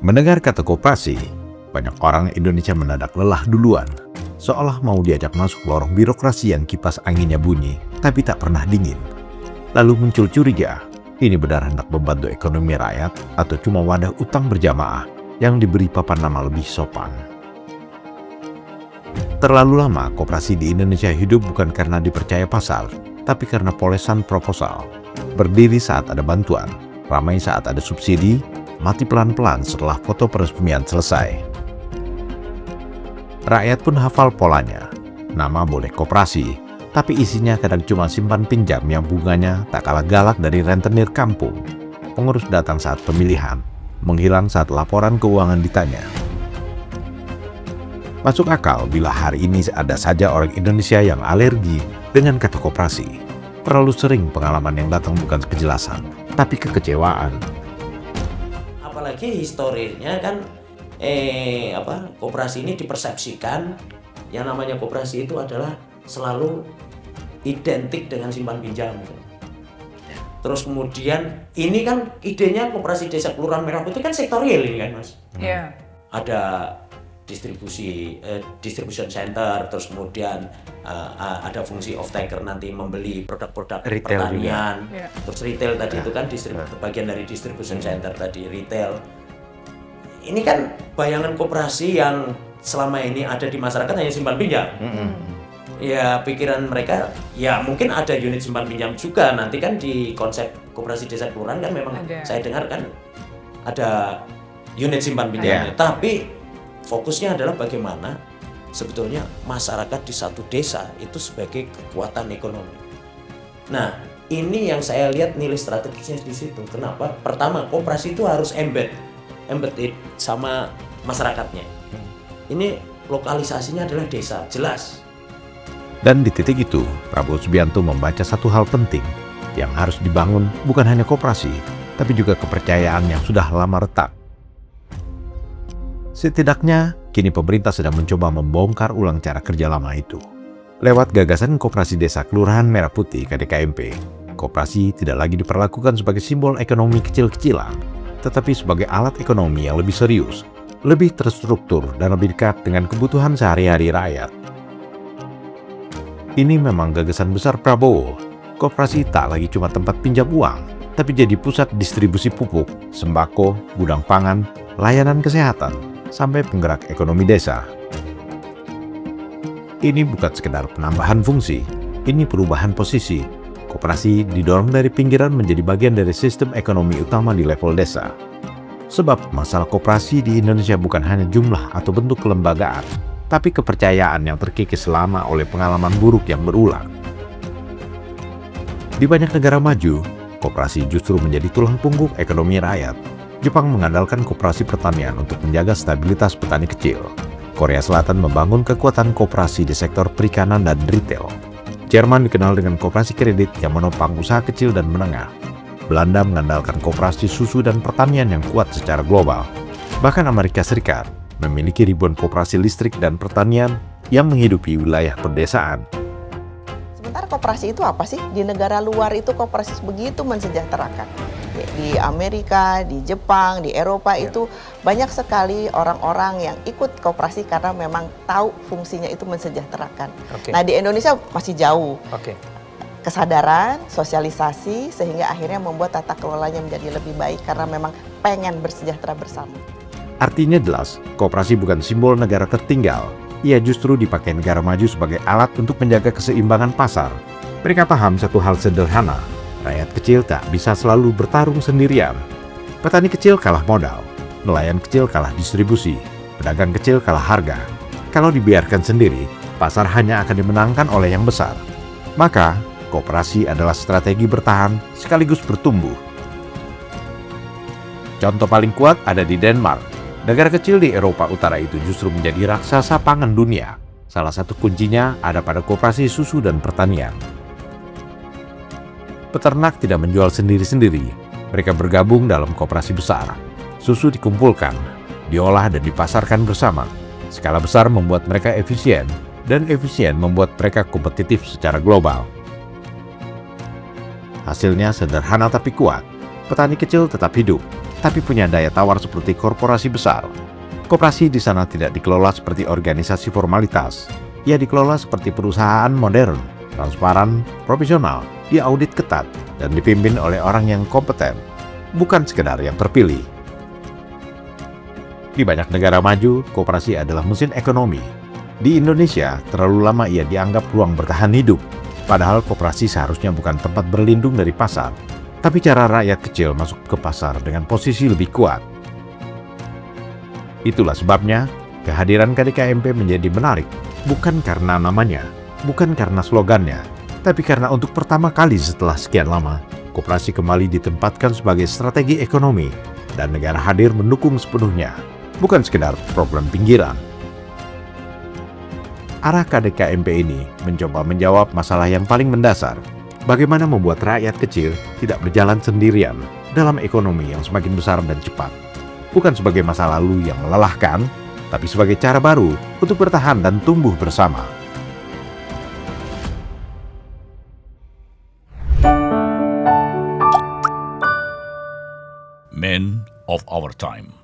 Mendengar kata koperasi, banyak orang Indonesia mendadak lelah duluan, seolah mau diajak masuk lorong birokrasi yang kipas anginnya bunyi, tapi tak pernah dingin. Lalu muncul curiga, ini benar hendak membantu ekonomi rakyat atau cuma wadah utang berjamaah yang diberi papan nama lebih sopan. Terlalu lama koperasi di Indonesia hidup bukan karena dipercaya pasar, tapi karena polesan proposal. Berdiri saat ada bantuan, ramai saat ada subsidi, mati pelan-pelan setelah foto peresmian selesai. Rakyat pun hafal polanya. Nama boleh koperasi, tapi isinya kadang cuma simpan pinjam yang bunganya tak kalah galak dari rentenir kampung. Pengurus datang saat pemilihan, menghilang saat laporan keuangan ditanya. Masuk akal bila hari ini ada saja orang Indonesia yang alergi dengan kata koperasi. Terlalu sering pengalaman yang datang bukan kejelasan, tapi kekecewaan. Apalagi historinya kan koperasi ini dipersepsikan yang namanya koperasi itu adalah selalu identik dengan simpan pinjam. Terus kemudian ini kan idenya koperasi desa kelurahan Merah Putih kan sektorial ini kan Mas. Iya. Ada distribution center, terus kemudian ada fungsi off taker nanti membeli produk-produk Retail pertanian, juga. terus retail tadi itu kan bagian dari distribution center tadi retail. Ini kan bayangan koperasi yang selama ini ada di masyarakat hanya simpan pinjam. Ya pikiran mereka ya mungkin ada unit simpan pinjam juga nanti kan di konsep koperasi desa kelurahan kan memang Ada. saya dengar kan ada unit simpan pinjamnya. Tapi fokusnya adalah bagaimana sebetulnya masyarakat di satu desa itu sebagai kekuatan ekonomi. Nah, ini yang saya lihat nilai strategisnya di situ. Kenapa? Pertama, koperasi itu harus embedded sama masyarakatnya. Ini lokalisasinya adalah desa, jelas. Dan di titik itu, Prabowo Subianto membaca satu hal penting yang harus dibangun bukan hanya koperasi, tapi juga kepercayaan yang sudah lama retak. Setidaknya, kini pemerintah sedang mencoba membongkar ulang cara kerja lama itu. Lewat gagasan Koperasi Desa Kelurahan Merah Putih KDKMP, koperasi tidak lagi diperlakukan sebagai simbol ekonomi kecil-kecilan, tetapi sebagai alat ekonomi yang lebih serius, lebih terstruktur, dan lebih dekat dengan kebutuhan sehari-hari rakyat. Ini memang gagasan besar Prabowo. Koperasi tak lagi cuma tempat pinjam uang, tapi jadi pusat distribusi pupuk, sembako, gudang pangan, layanan kesehatan, sampai penggerak ekonomi desa. Ini bukan sekedar penambahan fungsi, ini perubahan posisi. Koperasi didorong dari pinggiran menjadi bagian dari sistem ekonomi utama di level desa. Sebab masalah koperasi di Indonesia bukan hanya jumlah atau bentuk kelembagaan, tapi kepercayaan yang terkikis lama oleh pengalaman buruk yang berulang. Di banyak negara maju, koperasi justru menjadi tulang punggung ekonomi rakyat. Jepang mengandalkan koperasi pertanian untuk menjaga stabilitas petani kecil. Korea Selatan membangun kekuatan koperasi di sektor perikanan dan retail. Jerman dikenal dengan koperasi kredit yang menopang usaha kecil dan menengah. Belanda mengandalkan koperasi susu dan pertanian yang kuat secara global. Bahkan Amerika Serikat memiliki ribuan koperasi listrik dan pertanian yang menghidupi wilayah pedesaan. Sementara koperasi itu apa sih? Di negara luar itu koperasi begitu mensejahterakan. Di Amerika, di Jepang, di Eropa itu banyak sekali orang-orang yang ikut koperasi karena memang tahu fungsinya itu mensejahterakan. Nah di Indonesia masih jauh. Kesadaran, sosialisasi sehingga akhirnya membuat tata kelolanya menjadi lebih baik karena memang pengen bersejahtera bersama. Artinya jelas, koperasi bukan simbol negara tertinggal. Ia justru dipakai negara maju sebagai alat untuk menjaga keseimbangan pasar. Mereka paham satu hal sederhana, rakyat kecil tak bisa selalu bertarung sendirian. Petani kecil kalah modal, nelayan kecil kalah distribusi, pedagang kecil kalah harga. Kalau dibiarkan sendiri, pasar hanya akan dimenangkan oleh yang besar. Maka, koperasi adalah strategi bertahan sekaligus bertumbuh. Contoh paling kuat ada di Denmark. Negara kecil di Eropa Utara itu justru menjadi raksasa pangan dunia. Salah satu kuncinya ada pada koperasi susu dan pertanian. Peternak tidak menjual sendiri-sendiri. Mereka bergabung dalam koperasi besar. Susu dikumpulkan, diolah dan dipasarkan bersama. Skala besar membuat mereka efisien, dan efisien membuat mereka kompetitif secara global. Hasilnya sederhana tapi kuat. Petani kecil tetap hidup. tapi punya daya tawar seperti korporasi besar. Koperasi di sana tidak dikelola seperti organisasi formalitas. Ia dikelola seperti perusahaan modern, transparan, profesional, diaudit ketat, dan dipimpin oleh orang yang kompeten, bukan sekedar yang terpilih. Di banyak negara maju, koperasi adalah mesin ekonomi. Di Indonesia, terlalu lama ia dianggap ruang bertahan hidup, padahal koperasi seharusnya bukan tempat berlindung dari pasar, tapi cara rakyat kecil masuk ke pasar dengan posisi lebih kuat. Itulah sebabnya, kehadiran KDKMP menjadi menarik, bukan karena namanya, bukan karena slogannya, tapi karena untuk pertama kali setelah sekian lama, koperasi kembali ditempatkan sebagai strategi ekonomi, dan negara hadir mendukung sepenuhnya, bukan sekedar program pinggiran. Arah KDKMP ini mencoba menjawab masalah yang paling mendasar, bagaimana membuat rakyat kecil tidak berjalan sendirian dalam ekonomi yang semakin besar dan cepat. Bukan sebagai masa lalu yang melelahkan, tapi sebagai cara baru untuk bertahan dan tumbuh bersama. Men of our time.